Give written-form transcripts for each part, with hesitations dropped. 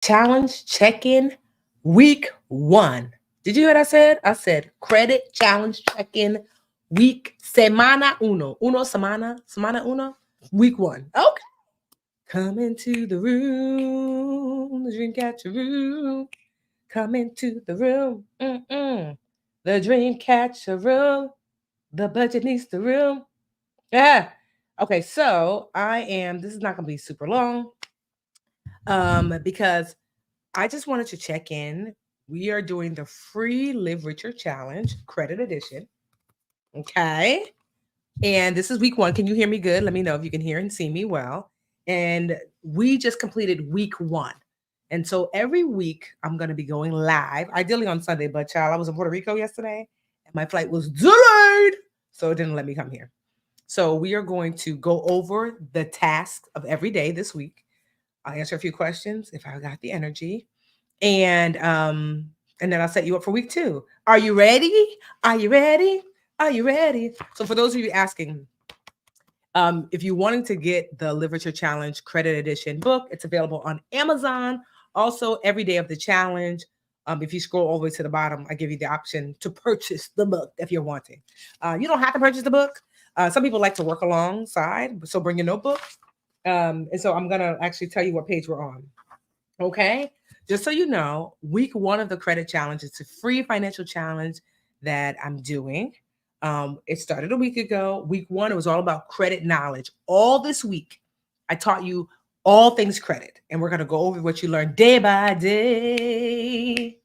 challenge check-in week 1. Did you hear what I said? I said credit challenge check-in week semana uno. Uno semana, semana uno, week 1. Okay. Come into the room, the dream catcher room. Come into the room. Mm-mm. The dream catcher room. The budget needs the room. Yeah. Okay, so this is not going to be super long because I just wanted to check in. We are doing the free Live Richer Challenge, credit edition. Okay. And this is week 1. Can you hear me good? Let me know if you can hear and see me well. And we just completed week 1. And so every week I'm going to be going live, ideally on Sunday, but child, I was in Puerto Rico yesterday and my flight was delayed. So it didn't let me come here. So we are going to go over the tasks of every day this week. I'll answer a few questions if I got the energy. And then I'll set you up for week 2. Are you ready? Are you ready? Are you ready? So for those of you asking, if you're wanting to get the Live Richer Challenge Credit Edition book, it's available on Amazon. Also, every day of the challenge. If you scroll all the way to the bottom, I give you the option to purchase the book if you're wanting. You don't have to purchase the book. Some people like to work alongside, so bring your notebook. And so I'm gonna actually tell you what page we're on. Okay. Just so you know, week 1 of the credit challenge is a free financial challenge that I'm doing. It started a week ago. Week 1, it was all about credit knowledge. All this week, I taught you all things credit, and we're going to go over what you learned day by day,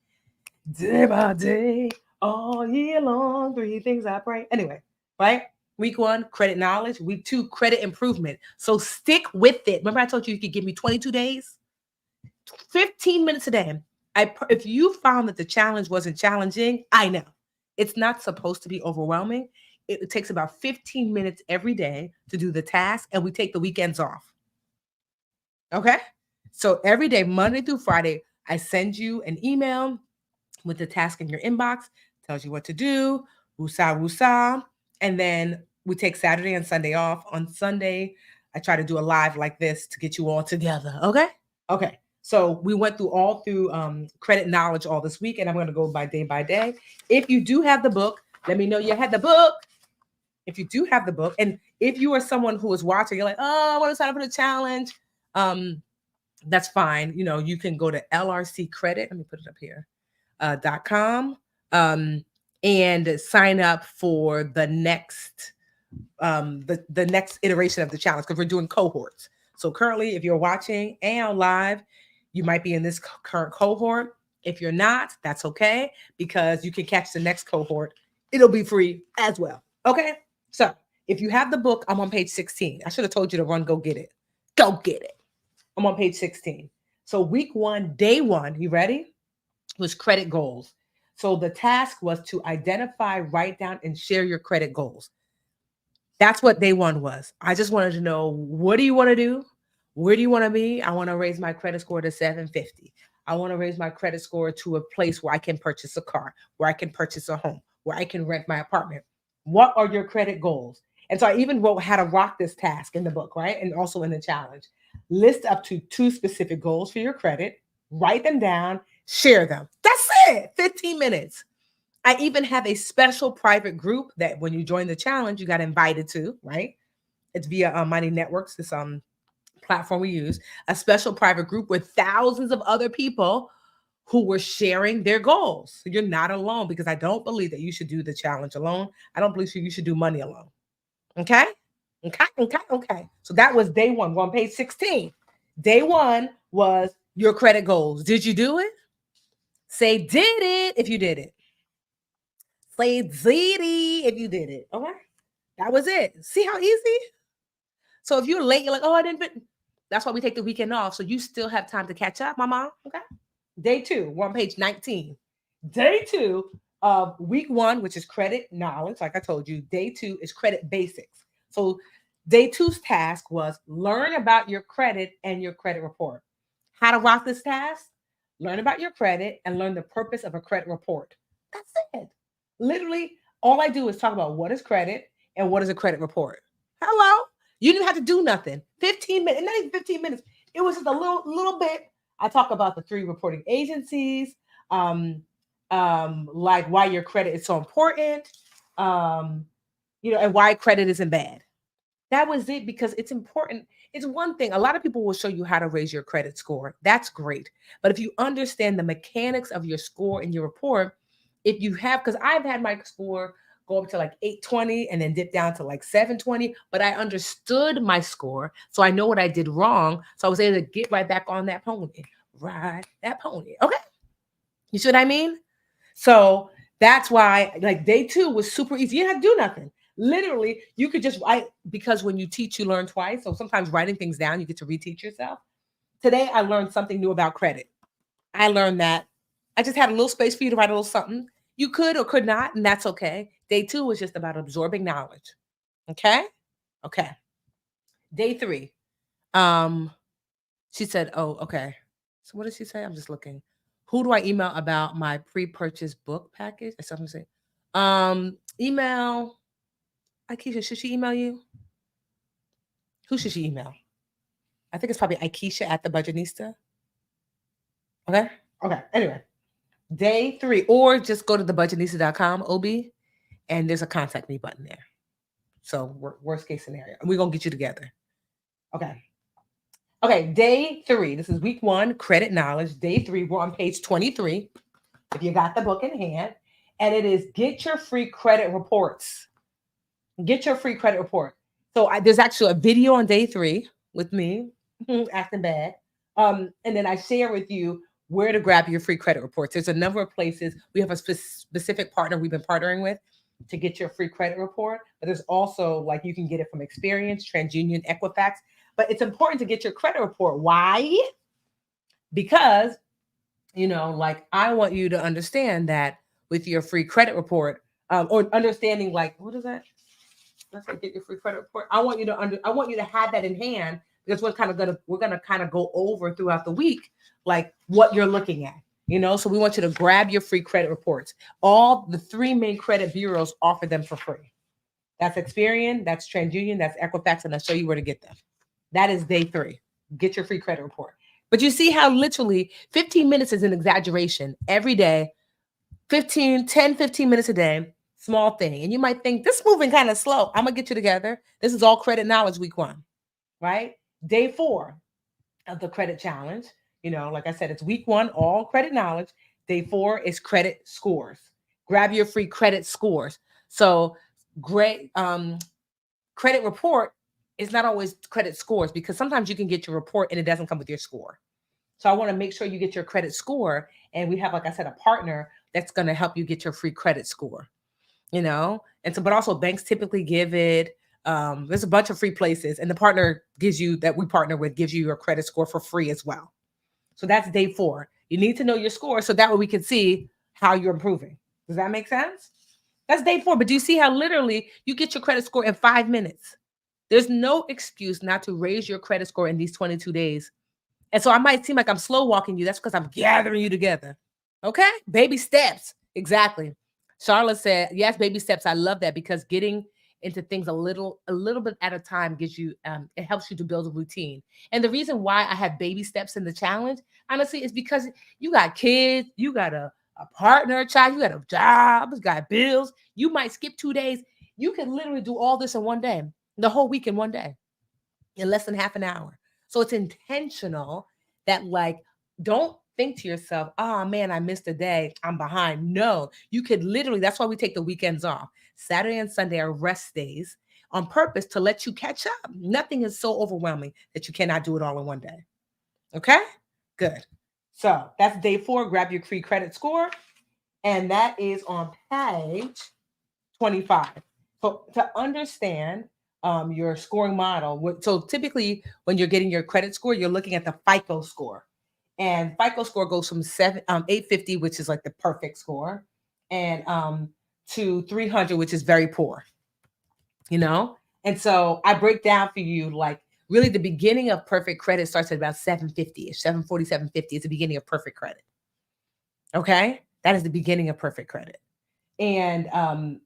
all year long. 3 things I pray. Anyway, right? Week 1, credit knowledge. Week 2, credit improvement. So stick with it. Remember, I told you you could give me 22 days? 15 minutes a day. If you found that the challenge wasn't challenging, I know it's not supposed to be overwhelming. It takes about 15 minutes every day to do the task, and we take the weekends off. Okay. So every day, Monday through Friday, I send you an email with the task in your inbox, tells you what to do, woosah, woosah. And then we take Saturday and Sunday off. On Sunday, I try to do a live like this to get you all together. Okay. Okay. So we went through credit knowledge all this week, and I'm going to go by day. If you do have the book, let me know you had the book. If you do have the book, and if you are someone who is watching, you're like, oh, I want to sign up for the challenge. That's fine. You know, you can go to LRC Credit. Let me put it up here. .com and sign up for the next the next iteration of the challenge because we're doing cohorts. So currently, if you're watching and live, you might be in this current cohort. If you're not, that's okay because you can catch the next cohort. It'll be free as well. Okay. So if you have the book, I'm on page 16. I should have told you to run, go get it. Go get it. I'm on page 16. So week 1, day 1, you ready? Was credit goals. So the task was to identify, write down, and share your credit goals. That's what day 1 was. I just wanted to know, what do you want to do? Where do you want to be? I want to raise my credit score to 750. I want to raise my credit score to a place where I can purchase a car, where I can purchase a home, where I can rent my apartment. What are your credit goals? And so I even wrote how to rock this task in the book, right? And also in the challenge. List up to 2 specific goals for your credit, write them down, share them. That's it. 15 minutes. I even have a special private group that when you join the challenge, you got invited to, right? It's via Money Networks, this platform we use, a special private group with thousands of other people who were sharing their goals. So you're not alone because I don't believe that you should do the challenge alone. I don't believe you should do money alone. Okay? Okay, okay, okay. So that was day 1. We're on page 16. Day 1 was your credit goals. Did you do it? Say did it if you did it. Say ziti if you did it. Okay. That was it. See how easy? So if you're late, you're like, oh, I didn't fit. That's why we take the weekend off. So you still have time to catch up, mama. Okay. Day 2, we're on page 19. Day 2 of week 1, which is credit knowledge, like I told you. Day 2 is credit basics. So day 2's task was learn about your credit and your credit report. How to rock this task? Learn about your credit and learn the purpose of a credit report. That's it. Literally, all I do is talk about what is credit and what is a credit report. Hello. You didn't have to do nothing. 15 minutes, not even 15 minutes. It was just a little bit I talk about the 3 reporting agencies, um, like why your credit is so important, um, and why credit isn't bad. That was it because it's important. It's one thing. A lot of people will show you how to raise your credit score. That's great. But if you understand the mechanics of your score and your report, if you have, because I've had my score go up to like 820 and then dip down to like 720, but I understood my score. So I know what I did wrong. So I was able to get right back on that pony. Ride that pony. Okay. You see what I mean? So that's why, like, day 2 was super easy. You didn't have to do nothing. Literally, you could just write because when you teach, you learn twice. So sometimes writing things down, you get to reteach yourself. Today, I learned something new about credit. I learned that I just had a little space for you to write a little something. You could or could not, and that's okay. Day 2 was just about absorbing knowledge. Okay. Okay. Day 3. Um, she said, "Oh, okay." So what did she say? I'm just looking. Who do I email about my pre-purchase book package? Or something say. Email Aikisha. Should she email you? Who should she email? I think it's probably Aikisha at the Budgetnista. Okay. Okay. Anyway, day 3, or just go to thebudgetnista.com, OB, and there's a contact me button there. So worst case scenario, and we're gonna get you together. Okay. Okay. Day 3. This is week 1, credit knowledge. Day 3. We're on page 23. If you got the book in hand, and it is get your free credit reports. Get your free credit report. So there's actually a video on day 3 with me acting bad. And then I share with you where to grab your free credit reports. There's a number of places. We have a specific partner we've been partnering with to get your free credit report. But there's also, like, you can get it from Experience, TransUnion, Equifax. But it's important to get your credit report. Why? Because, like, I want you to understand that with your free credit report, or understanding, like, what is that? Let's say get your free credit report. I want you to have that in hand, because we're gonna kind of go over throughout the week, like what you're looking at. So we want you to grab your free credit reports. All the 3 main credit bureaus offer them for free. That's Experian, that's TransUnion, that's Equifax, and I'll show you where to get them. That is day 3. Get your free credit report. But you see how literally 15 minutes is an exaggeration every day, 15 minutes a day, small thing. And you might think this moving kind of slow. I'm going to get you together. This is all credit knowledge week 1, right? Day 4 of the credit challenge. Like I said, it's week 1, all credit knowledge. Day 4 is credit scores. Grab your free credit scores. So great. Credit report is not always credit scores, because sometimes you can get your report and it doesn't come with your score. So I want to make sure you get your credit score. And we have, like I said, a partner that's going to help you get your free credit score, And so, but also banks typically give it. There's a bunch of free places, and the partner that we partner with gives you your credit score for free as well. So that's day 4. You need to know your score so that way we can see how you're improving. Does that make sense? That's day 4. But do you see how literally you get your credit score in 5 minutes? There's no excuse not to raise your credit score in these 22 days. And so I might seem like I'm slow walking you. That's because I'm gathering you together. Okay? Baby steps. Exactly. Charlotte said, yes, baby steps. I love that, because getting into things a little bit at a time gives you, it helps you to build a routine. And the reason why I have baby steps in the challenge, honestly, is because you got kids, you got a partner, a child, you got a job, you got bills. You might skip 2 days. You can literally do all this in one day, the whole week in one day, in less than half an hour. So it's intentional that, like, don't think to yourself, oh man, I missed a day, I'm behind. No, you could literally, that's why we take the weekends off. Saturday and Sunday are rest days on purpose to let you catch up. Nothing is so overwhelming that you cannot do it all in one day. Okay, good. So that's day 4. Grab your free credit score. And that is on page 25. So to understand your scoring model, so typically when you're getting your credit score, you're looking at the FICO score. And FICO score goes from 850, which is like the perfect score, and to 300, which is very poor. And so I break down for you, like, really the beginning of perfect credit starts at about 750ish, 740, 750 is the beginning of perfect credit. Okay, that is the beginning of perfect credit. And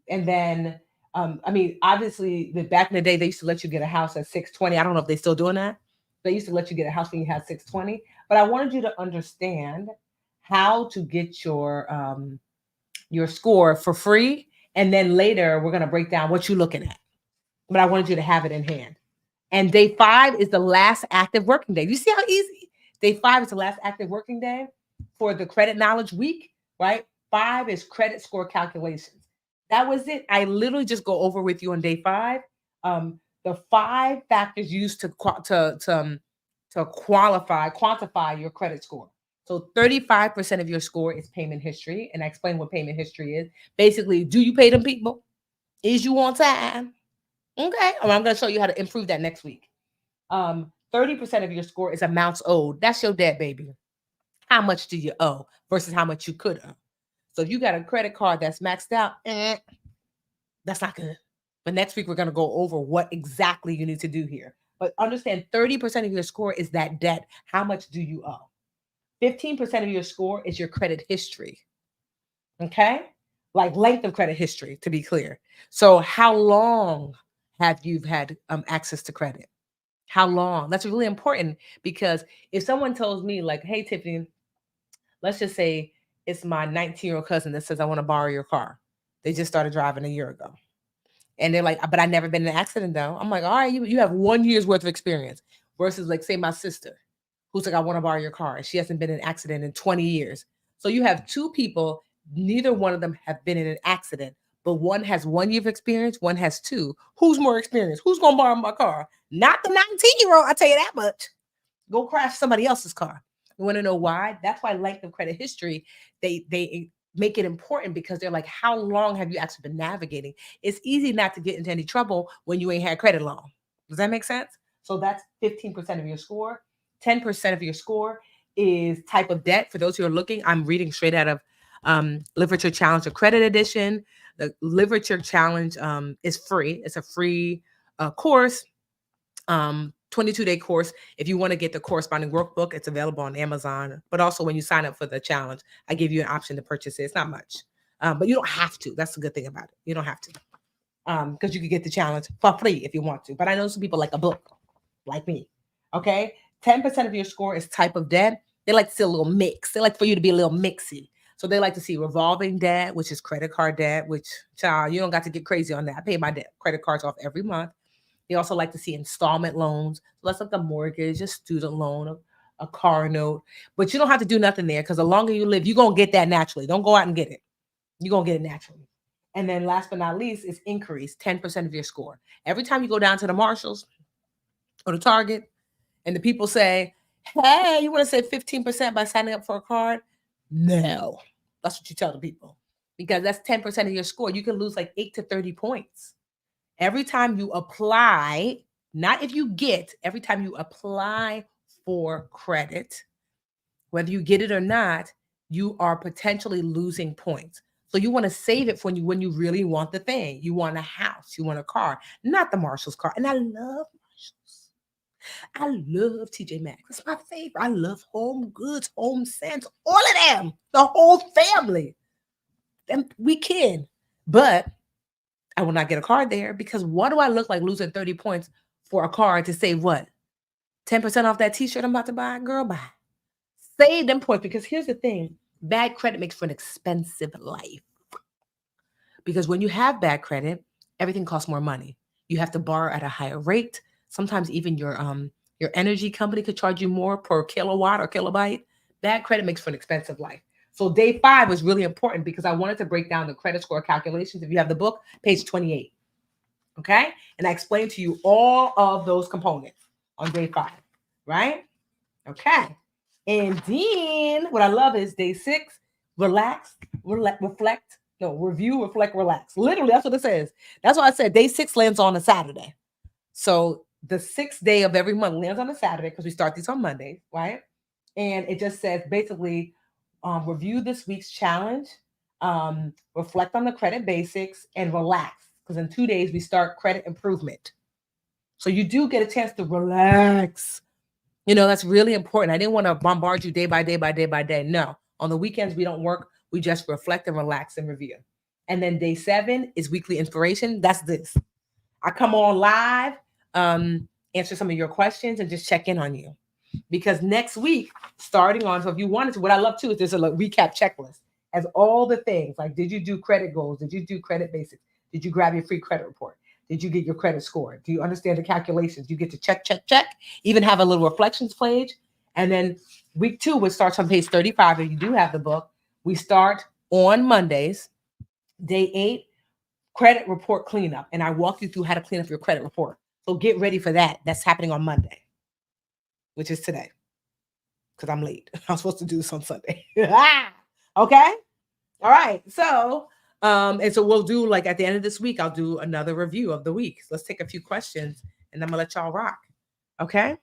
then I mean, obviously, back in the day, they used to let you get a house at 620. I don't know if they're still doing that. They used to let you get a house when you had 620. But I wanted you to understand how to get your score for free. And then later we're gonna break down what you're looking at. But I wanted you to have it in hand. And day 5 is the last active working day. You see how easy? Day 5 is the last active working day for the credit knowledge week, right? 5 is credit score calculations. That was it. I literally just go over with you on day 5. The 5 factors used to quantify your credit score. So 35% of your score is payment history, and I explain what payment history is. Basically, do you pay them people? Is you on time? Okay. I'm going to show you how to improve that next week. 30% of your score is amounts owed. That's your debt, baby. How much do you owe versus how much you could owe? So if you got a credit card that's maxed out, that's not good. But next week, we're going to go over what exactly you need to do here. But understand 30% of your score is that debt. How much do you owe? 15% of your score is your credit history. Okay? Like length of credit history, to be clear. So how long have you had access to credit? How long? That's really important, because if someone tells me like, hey, Tiffany, let's just say it's my 19-year-old cousin that says, I want to borrow your car. They just started driving a year ago. And they're like, but I never been in an accident though. I'm like, all right, you have 1 year's worth of experience versus like, say my sister who's like, I want to borrow your car. And she hasn't been in an accident in 20 years. So you have two people, neither one of them have been in an accident, but one has 1 year of experience, one has 2. Who's more experienced? Who's going to borrow my car? Not the 19-year-old, I tell you that much. Go crash somebody else's car. You want to know why? That's why length of credit history, they make it important, because they're like, how long have you actually been navigating? It's easy not to get into any trouble when you ain't had credit long. Does that make sense? So that's 15% of your score. 10% of your score is type of debt. For those who are looking, I'm reading straight out of Literature Challenge, a credit edition. The Literature Challenge is free. It's a free course, 22-day course. If you want to get the corresponding workbook, it's available on Amazon. But also when you sign up for the challenge, I give you an option to purchase it. It's not much, but you don't have to. That's the good thing about it. You don't have to, because you can get the challenge for free if you want to. But I know some people like a book, like me. Okay, 10% of your score is type of debt. They like to see a little mix. They like for you to be a little mixy. So they like to see revolving debt, which is credit card debt, which, child, you don't got to get crazy on that. I pay my credit cards off every month. They also like to see installment loans. So that's like a mortgage, a student loan, a car note. But you don't have to do nothing there, because the longer you live, you're going to get that naturally. Don't go out and get it. You're going to get it naturally. And then last but not least is increase, 10% of your score. Every time you go down to the Marshalls or the Target and the people say, hey, you want to save 15% by signing up for a card? No. That's what you tell the people, because that's 10% of your score. You can lose like 8 to 30 points. Every time you apply, not if you get, every time you apply for credit, whether you get it or not, you are potentially losing points. So you want to save it for when you really want the thing. You want a house, you want a car, not the Marshall's car. And I love Marshalls. I love TJ Maxx. That's my favorite. I love Home Goods, Home Sense, all of them, the whole family. And we can, but I will not get a card there, because what do I look like losing 30 points for a card to save what? 10% off that t-shirt I'm about to buy? Girl, bye. Save them points, because here's the thing. Bad credit makes for an expensive life. Because when you have bad credit, everything costs more money. You have to borrow at a higher rate. Sometimes even your energy company could charge you more per kilowatt or kilobyte. Bad credit makes for an expensive life. So day 5 was really important, because I wanted to break down the credit score calculations. If you have the book, page 28. Okay? And I explained to you all of those components on day 5, right? Okay. And then what I love is day 6, relax, reflect. No, review, reflect, relax. Literally, that's what it says. That's why I said day 6 lands on a Saturday. So the 6th day of every month lands on a Saturday, because we start these on Mondays, right? And it just says basically, review this week's challenge, reflect on the credit basics, and relax. Because in 2 days, we start credit improvement. So you do get a chance to relax. You know, that's really important. I didn't want to bombard you day by day by day by day. No, on the weekends, we don't work. We just reflect and relax and review. And then day 7 is weekly inspiration. That's this. I come on live answer some of your questions, and just check in on you. Because next week, starting on, so if you wanted to, what I love too is there's a recap checklist as all the things like, did you do credit goals? Did you do credit basics? Did you grab your free credit report? Did you get your credit score? Do you understand the calculations? You get to check, check, check, even have a little reflections page. And then week 2, which starts on page 35, if you do have the book, we start on Mondays, day 8, credit report cleanup. And I walk you through how to clean up your credit report. So get ready for that. That's happening on Monday, which is today, because I'm late. I'm supposed to do this on Sunday. Okay? All right. So, and so we'll do, like, at the end of this week, I'll do another review of the week. So let's take a few questions and I'm gonna let y'all rock. Okay.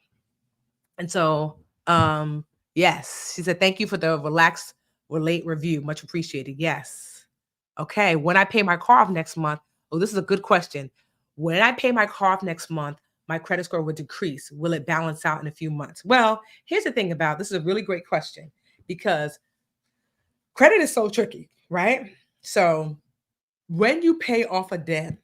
And so, yes, she said, thank you for the relax, relate review. Much appreciated. Yes. Okay. When I pay my car off next month, oh, this is a good question. When I pay my car off next month, my credit score would decrease. Will it balance out in a few months? Well, here's the thing about this is a really great question, because credit is so tricky, right? So when you pay off a debt,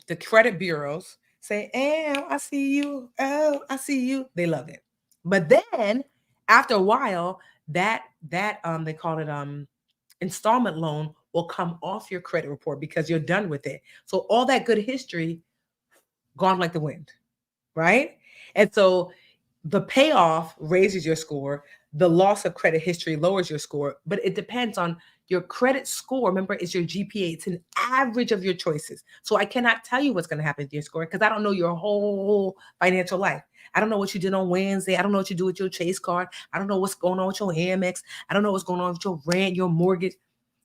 the credit bureaus say, "Oh, I see you. Oh, I see you." They love it. But then after a while, that they call it installment loan will come off your credit report because you're done with it. So all that good history gone like the wind, right? And so the payoff raises your score, the loss of credit history lowers your score, but it depends on your credit score. Remember, it's your GPA, it's an average of your choices. So I cannot tell you what's going to happen to your score because I don't know your whole financial life. I don't know what you did on Wednesday. I don't know what you do with your Chase card. I don't know what's going on with your Amex. I don't know what's going on with your rent, your mortgage.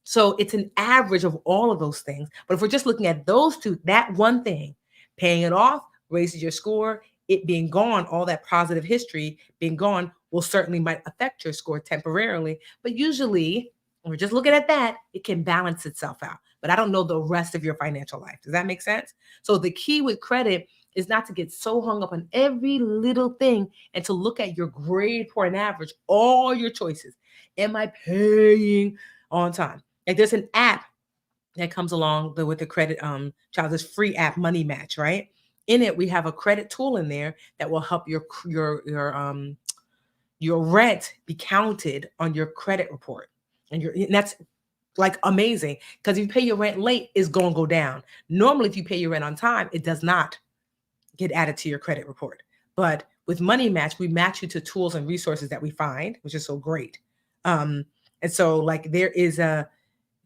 So it's an average of all of those things. But if we're just looking at those two, that one thing, paying it off raises your score. It being gone, all that positive history being gone, will certainly might affect your score temporarily. But usually, when we're just looking at that, it can balance itself out. But I don't know the rest of your financial life. Does that make sense? So the key with credit is not to get so hung up on every little thing and to look at your grade point average, all your choices. Am I paying on time? Like, there's an app that comes along with the credit child, this free app, Money Match, right? In it, we have a credit tool in there that will help your rent be counted on your credit report, and that's like amazing, because if you pay your rent late, it's going to go down. Normally, if you pay your rent on time, it does not get added to your credit report. But with Money Match, we match you to tools and resources that we find, which is so great. And so, like,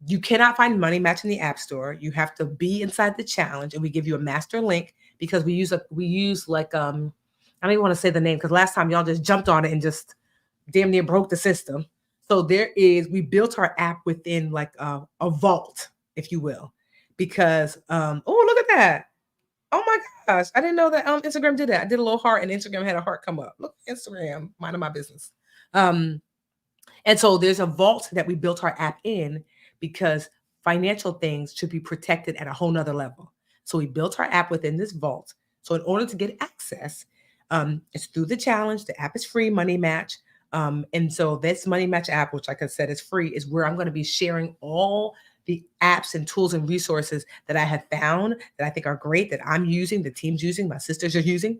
you cannot find Money Match in the App Store. You have to be inside the challenge, and we give you a master link because we use like I don't even want to say the name because last time y'all just jumped on it and just damn near broke the system. So we built our app within like a vault, if you will, because oh, look at that. Oh my gosh, I didn't know that Instagram did that. I did a little heart and Instagram had a heart come up. Look, Instagram, minding my business. And so there's a vault that we built our app in because financial things should be protected at a whole nother level. So we built our app within this vault. So in order to get access, it's through the challenge. The app is free, Money Match. And so this Money Match app, which like I said is free, is where I'm going to be sharing all the apps and tools and resources that I have found that I think are great, that I'm using, the team's using, my sisters are using.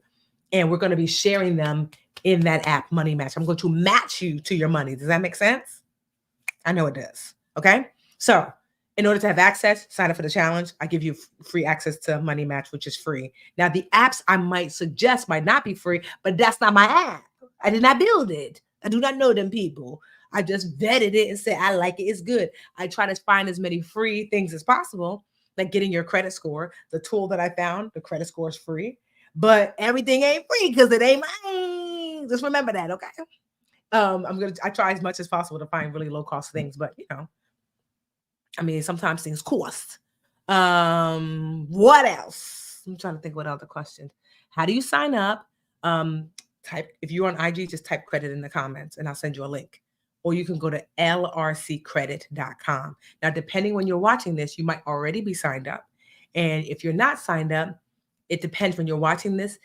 And we're going to be sharing them in that app, Money Match. I'm going to match you to your money. Does that make sense? I know it does. Okay. So in order to have access, sign up for the challenge. I give you free access to Money Match, which is free. Now, the apps I might suggest might not be free, but that's not my app. I did not build it. I do not know them people. I just vetted it and said, I like it. It's good. I try to find as many free things as possible, like getting your credit score. The tool that I found, the credit score is free, but everything ain't free because it ain't mine. Just remember that, okay? I try as much as possible to find really low cost things, but I mean, sometimes things cost. What else? I'm trying to think what other questions. How do you sign up? If you're on IG, just type credit in the comments and I'll send you a link. Or you can go to lrccredit.com. Now, depending when you're watching this, you might already be signed up. And if you're not signed up, it depends when you're watching this.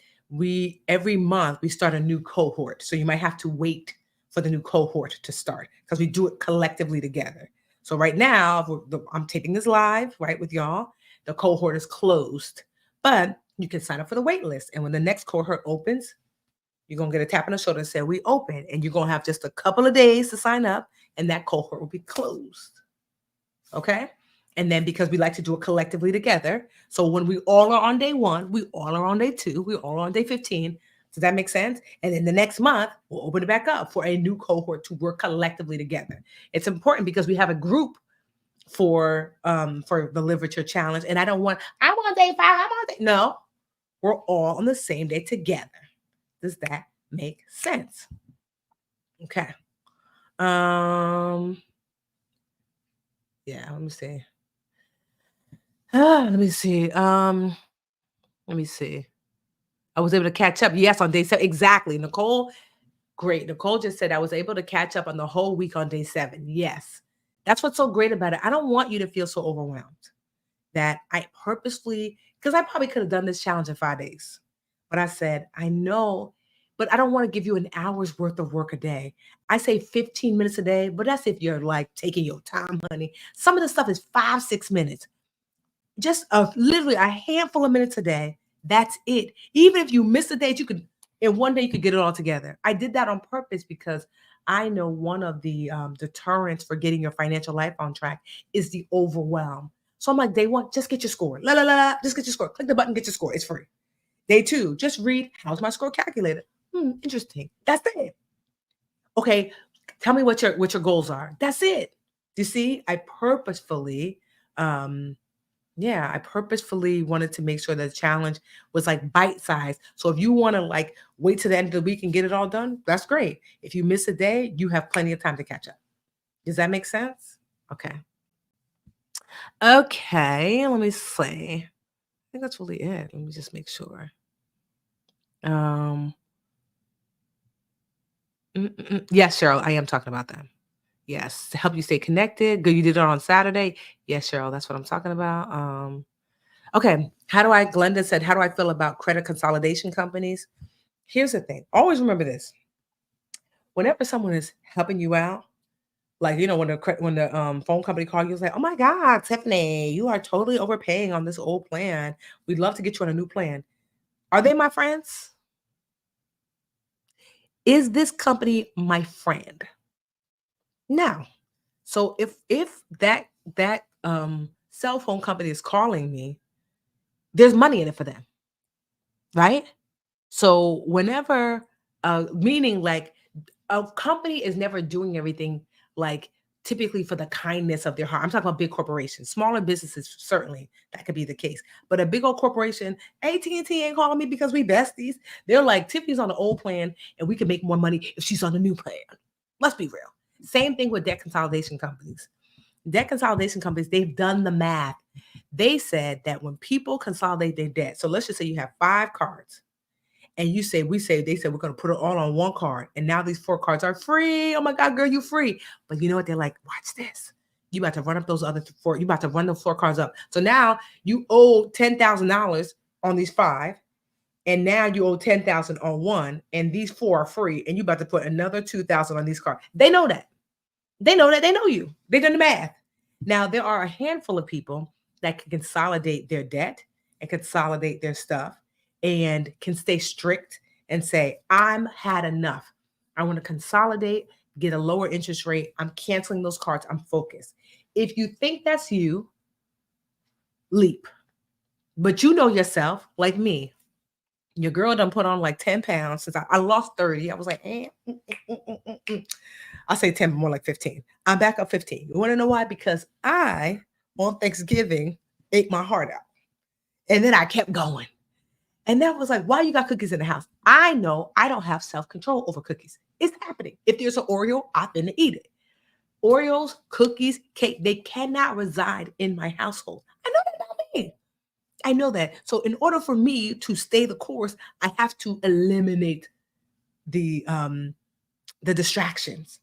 Every month we start a new cohort. So you might have to wait for the new cohort to start because we do it collectively together. So right now, I'm taping this live, right, with y'all. The cohort is closed. But you can sign up for the wait list. And when the next cohort opens, you're going to get a tap on the shoulder and say, we open. And you're going to have just a couple of days to sign up, and that cohort will be closed. Okay? And then because we like to do it collectively together, so when we all are on day 1, we all are on day 2, we all are on day 15. Does that make sense? And then the next month, we'll open it back up for a new cohort to work collectively together. It's important because we have a group for the literature challenge. And I'm on day 5, I'm on day. No, we're all on the same day together. Does that make sense? Okay. Yeah, let me see. Let me see. Let me see. I was able to catch up. Yes, on day 7. Exactly. Nicole, great. Nicole just said I was able to catch up on the whole week on day 7. Yes. That's what's so great about it. I don't want you to feel so overwhelmed that I purposefully, because I probably could have done this challenge in 5 days. But I said, I know, but I don't want to give you an hour's worth of work a day. I say 15 minutes a day, but that's if you're like taking your time, honey. Some of the stuff is 5-6 minutes. Just literally a handful of minutes a day. That's it. Even if you miss a day, you could, in one day, you could get it all together. I did that on purpose because I know one of the deterrents for getting your financial life on track is the overwhelm. So I'm like, day 1, just get your score. Just get your score. Click the button, get your score. It's free. Day 2, just read, how's my score calculated? Interesting. That's it. Okay, tell me what your goals are. That's it. You see, I purposefully wanted to make sure that the challenge was like bite-sized. So if you want to like wait to the end of the week and get it all done, that's great. If you miss a day, you have plenty of time to catch up. Does that make sense? Okay. Okay, let me see. I think that's really it. Let me just make sure. Yes, Cheryl, I am talking about that. Yes, to help you stay connected. Good, you did it on Saturday. Yes, Cheryl, that's what I'm talking about. Okay, Glenda said, how do I feel about credit consolidation companies? Here's the thing. Always remember this. Whenever someone is helping you out, like, when the phone company calls you, it's like, oh my God, Tiffany, you are totally overpaying on this old plan. We'd love to get you on a new plan. Are they my friends? Is this company my friend? No. So if that cell phone company is calling me, there's money in it for them, right? So whenever, meaning like a company is never doing everything like typically for the kindness of their heart. I'm talking about big corporations. Smaller businesses, certainly that could be the case. But a big old corporation, AT&T ain't calling me because we besties. They're like, Tiffany's on the old plan and we can make more money if she's on the new plan. Let's be real. Same thing with debt consolidation companies. Debt consolidation companies, they've done the math. They said that when people consolidate their debt, so let's just say you have 5 cards, and they said we're going to put it all on one card, and now these 4 cards are free. Oh my God, girl, you free. But you know what? They're like, watch this. You about to run up those other 4. You about to run those 4 cards up. So now you owe $10,000 on these 5, and now you owe $10,000 on one, and these 4 are free, and you about to put another $2,000 on these cards. They know that. They know that. They know you. They done the math. Now, there are a handful of people that can consolidate their debt and consolidate their stuff and can stay strict and say, I'm had enough. I want to consolidate, get a lower interest rate. I'm canceling those cards. I'm focused. If you think that's you, leap. But you know yourself, like me. Your girl done put on like 10 pounds since I lost 30. I was like, I'll say 10, but more like 15. I'm back up 15. You want to know why? Because I, on Thanksgiving, ate my heart out. And then I kept going. And that was like, why you got cookies in the house? I know I don't have self-control over cookies. It's happening. If there's an Oreo, I'm going to eat it. Oreos, cookies, cake, they cannot reside in my household. I know that about me. I know that. So in order for me to stay the course, I have to eliminate the distractions,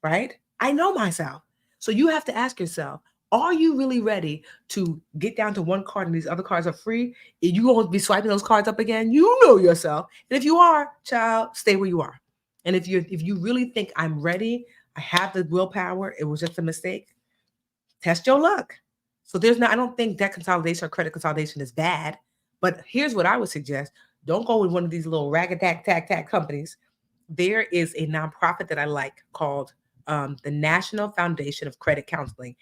right? I know myself. So you have to ask yourself, are you really ready to get down to one card and these other cards are free? Are you going to be swiping those cards up again? You know yourself. And if you are, child, stay where you are. And if you really think I'm ready, I have the willpower, it was just a mistake, test your luck. So I don't think debt consolidation or credit consolidation is bad, But here's what I would suggest. Don't go with one of these little rag-a-tack companies. There is a nonprofit that I like called the National Foundation of Credit Counseling,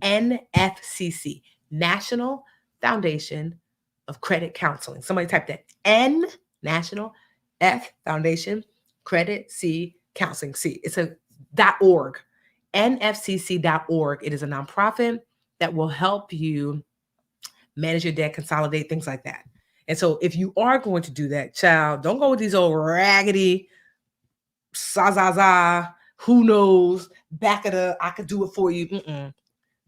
NFCC, National Foundation of Credit Counseling. Somebody type that N, National, F, Foundation, Credit, C, Counseling, C. It's a .org, nfcc.org. It is a nonprofit that will help you manage your debt, consolidate, things like that. And so if you are going to do that, child, don't go with these old raggedy, who knows, back of the, I could do it for you.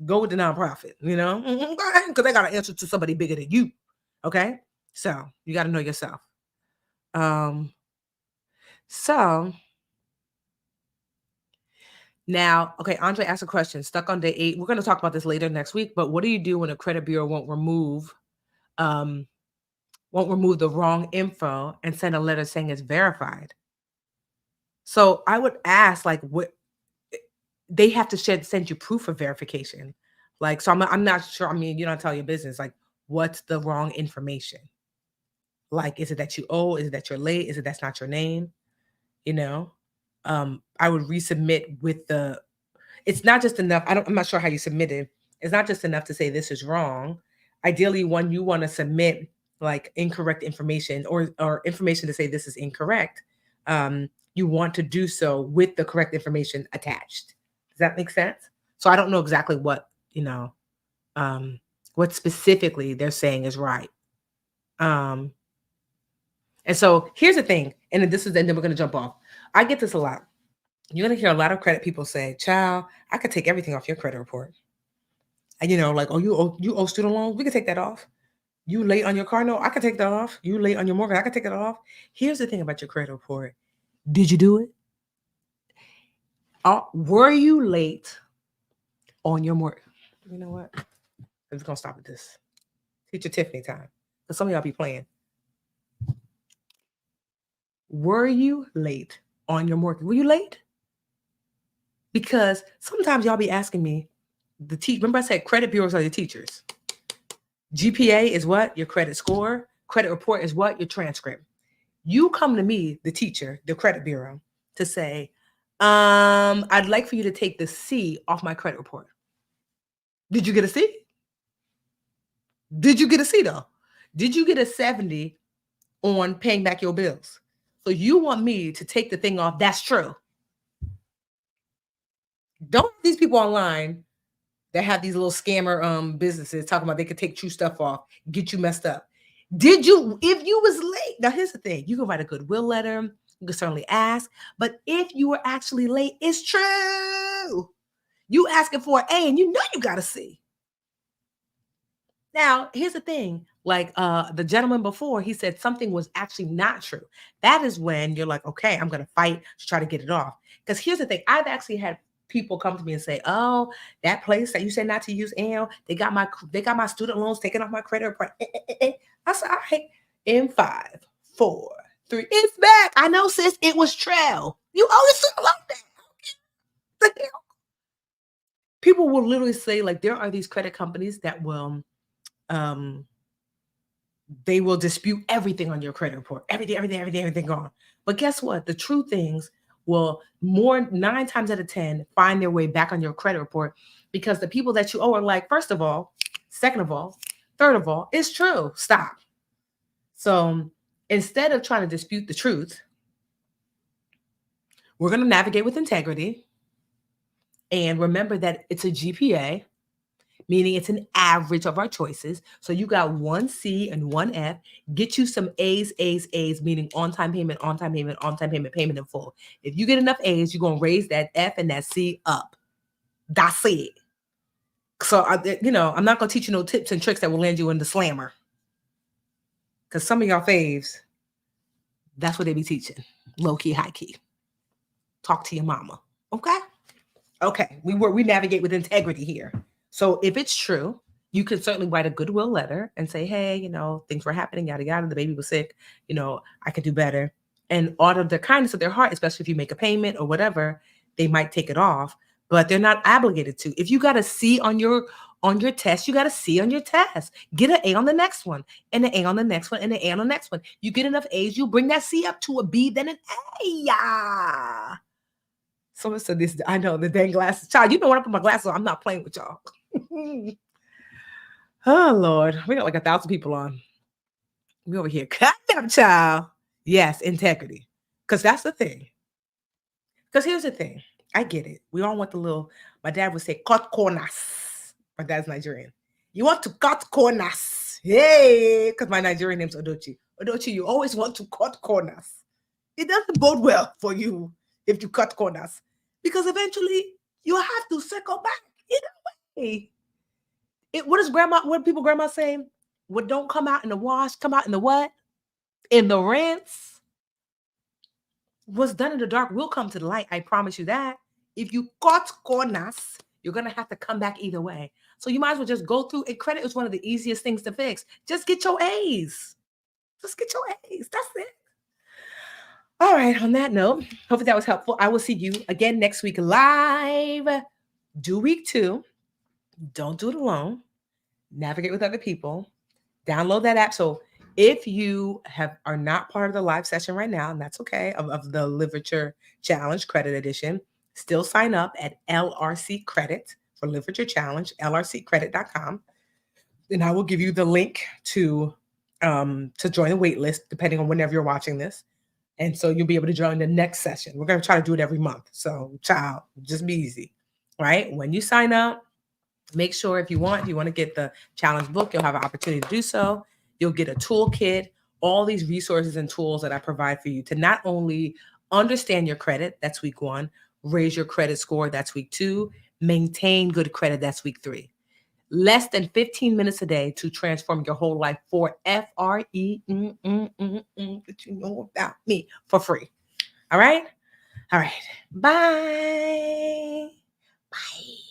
Go with the nonprofit, because they got to answer to somebody bigger than you. Okay. So you got to know yourself. So now, okay, Andre asked a question, stuck on day 8. We're going to talk about this later next week, but what do you do when a credit bureau won't remove the wrong info and send a letter saying it's verified? So I would ask, like, what they have to send you proof of verification. Like, so I'm not sure. I mean, you don't tell your business, like, what's the wrong information? Like, is it that you owe? Is it that you're late? Is it that's not your name? I would resubmit with it's not just enough. I'm not sure how you submit it. It's not just enough to say this is wrong. Ideally, when you want to submit like incorrect information or information to say this is incorrect, you want to do so with the correct information attached. Does that make sense? So I don't know exactly what specifically they're saying is right. And so here's the thing, and then we're going to jump off. I get this a lot. You're going to hear a lot of credit people say, child, I could take everything off your credit report. And like, oh, you owe student loans? We can take that off. You late on your car note? I can take that off. You late on your mortgage? I can take it off. Here's the thing about your credit report. Did you do it? Were you late on your mortgage? You know what? I'm just going to stop at this. Teacher Tiffany time. Because some of y'all be playing. Were you late on your mortgage? Were you late? Because sometimes y'all be asking me, remember I said credit bureaus are your teachers. GPA is what? Your credit score. Credit report is what? Your transcript. You come to me, the teacher, the credit bureau, to say, I'd like for you to take the C off my credit report. Did you get a C? Did you get a C though? Did you get a 70 on paying back your bills? So you want me to take the thing off? That's true. Don't these people online that have these little scammer businesses talking about they could take true stuff off, get you messed up. Did you, if you was late, now here's the thing, you can write a goodwill letter, you can certainly ask, but if you were actually late, it's true. You asking for an A and you know you got a C. Now, here's the thing, like the gentleman before, he said something was actually not true. That is when you're like, okay, I'm going to fight to try to get it off. Because here's the thing, I've actually had people come to me and say, oh, that place that you said not to use they got my student loans taken off my credit report. I said, all right, in 5, 4, 3, it's back. I know, sis, it was trail. You owe it so long now. The hell? People will literally say, like, there are these credit companies that will they will dispute everything on your credit report. Everything gone. But guess what? The true things will 9 times out of 10 find their way back on your credit report, because the people that you owe are like, first of all, second of all, third of all, it's true. Stop. So instead of trying to dispute the truth, we're going to navigate with integrity and remember that it's a GPA, meaning it's an average of our choices. So you got 1 C and 1 F. Get you some A's, meaning on-time payment, payment in full. If you get enough A's, you're going to raise that F and that C up. That's it. So, I'm not going to teach you no tips and tricks that will land you in the slammer. Because some of y'all faves, that's what they be teaching. Low-key, high-key. Talk to your mama. Okay? Okay. We navigate with integrity here. So if it's true, you can certainly write a goodwill letter and say, hey, things were happening, yada, yada. The baby was sick. I could do better. And out of the kindness of their heart, especially if you make a payment or whatever, they might take it off, but they're not obligated to. If you got a C on your on your test, you got a C on your test. Get an A on the next one, and an A on the next one, and an A on the next one. You get enough A's, you bring that C up to a B, then an A. Yeah. Someone said this. I know the dang glasses. Child, you know when I put my glasses on, I'm not playing with y'all. Oh, Lord. We got like 1,000 people on. We over here. Cut them, child. Yes, integrity. Because that's the thing. Because here's the thing. I get it. We all want the little, my dad would say, cut corners. My dad's Nigerian. You want to cut corners. Hey, because my Nigerian name's Odochi. Odochi, you always want to cut corners. It doesn't bode well for you if you cut corners. Because eventually you have to circle back. Either way. What do people grandma saying? What don't come out in the wash, come out in the what? In the rinse. What's done in the dark will come to the light. I promise you that. If you cut corners, you're going to have to come back either way. So you might as well just go through. And credit is one of the easiest things to fix. Just get your A's. Just get your A's. That's it. All right. On that note, hopefully that was helpful. I will see you again next week live. Do week 2. Don't do it alone. Navigate with other people. Download that app. So if you are not part of the live session right now, and that's okay, of the Literature Challenge Credit Edition, still sign up at LRC Credit for Literature Challenge, lrccredit.com. And I will give you the link to join the wait list, depending on whenever you're watching this. And so you'll be able to join the next session. We're going to try to do it every month. So, child, just be easy, right? When you sign up, make sure if you want to get the challenge book, you'll have an opportunity to do so. You'll get a toolkit, all these resources and tools that I provide for you to not only understand your credit, that's week 1, raise your credit score, that's week 2, maintain good credit, that's week 3. Less than 15 minutes a day to transform your whole life for FRE, that you know about me, for free. All right? All right. Bye. Bye.